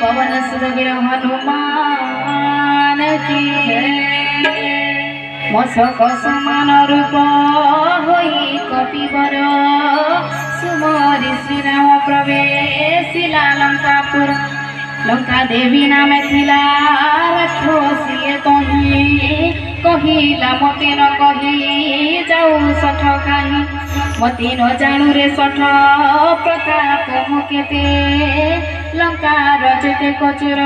पवन सुत वीर हनुमान की जय। मशक समान रूप होई कपिवर सुमरि श्रीराम प्रवेशिला लंकापुर। लंका देवी नाम थिला राक्षसी तही कहिला मते न कही जाऊ सठ काहि। मते न जाणु रे सठ प्रताप मुकेते लंकार जेते कचर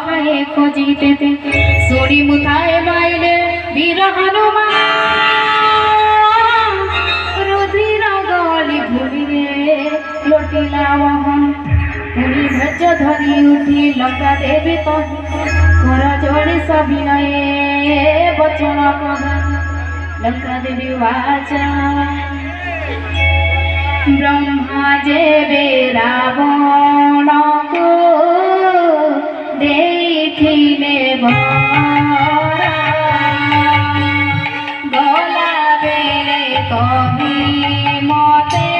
खाए खोजी तेते। सोड़ी मुथाए माइले वीर हनुमान रुधिर गली भूमि रे लोटिला वहन। पुरी ध्वज धरी उठी लंका देवी तही कर जोड़ी सविनये वचन कह। लंका देवी वाचा ब्रह्मा जेबे रावण को देखिले बरा गला बेले कही मते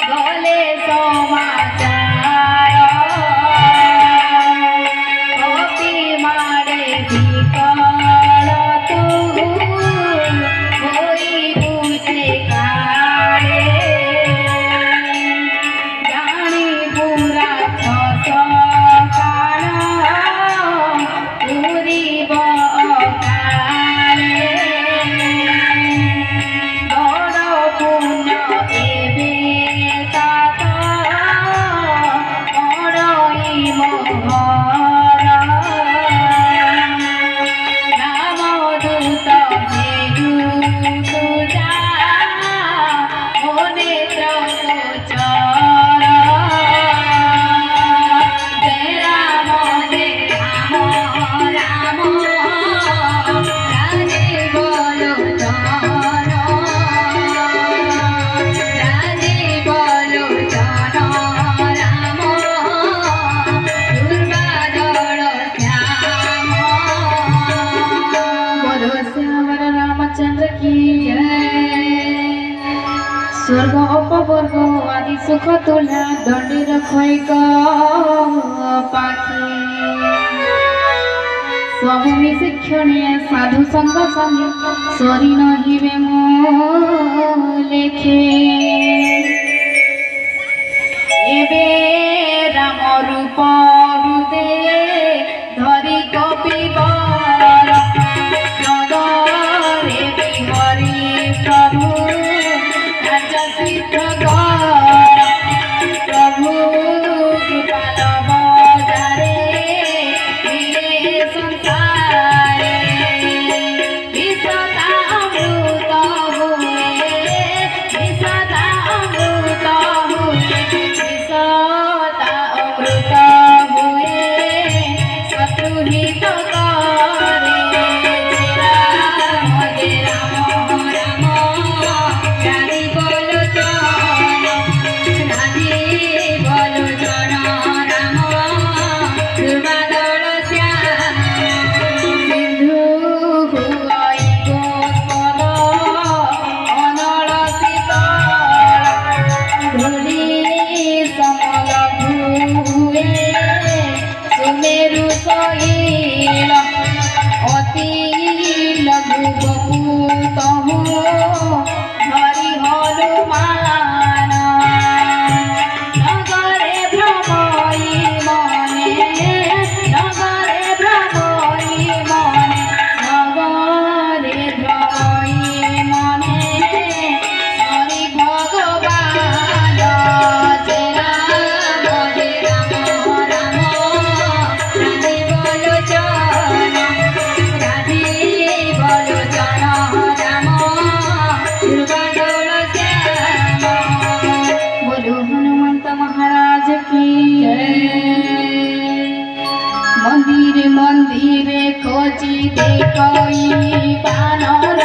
गले समाचार। कपि मारे विकल तू होई बुझे काले जानी पूरा खस काण पूरीब अकाले। बड़ पुण्य एबे तात बड़ई मोहर। रामदूत हेतु तुजा ओ नेत्र गोचर। जय राम राम राजीव लोचन राजीव लोचन राम दुर्वादल श्याम। बोलो श्यावर रामचंद्र की जय। स्वर्ग अपवर्ग आदि सुख तुला दंडी रखैक पाखी। सब मिशि क्षणीय साधु संग संगे सरी नहिबे मो लेखे। एबे राम रूप हृदे धरी कपिवर नगरे बिहरी प्रभु राज सिद्ध कर। प्रभु कृपाल बजारे मिले संसारे विसता अमृत हुए विसता अमृत हुए विसता अमृत हुए शत्रुहित करे। जय राम राम राजीव लोचन राजीव लोचन राम दुर्वादल श्याम। सिंधु हुई गोस्पद अनल शीतल धूली समल भुए सुमेरु शैल। अति लघु बपुतहु हरि हनुमान नगरे भ्रमई मने नगरे भ्रमई मने नगरे भ्रमई मने हरि भगवान। जय राम राम राजीव लोचन राजीव लोचन राम दुर्वादल श्याम। बोलो हनुमंत महाराज की जय। मंदिर मंदिर खोजी देखई बानर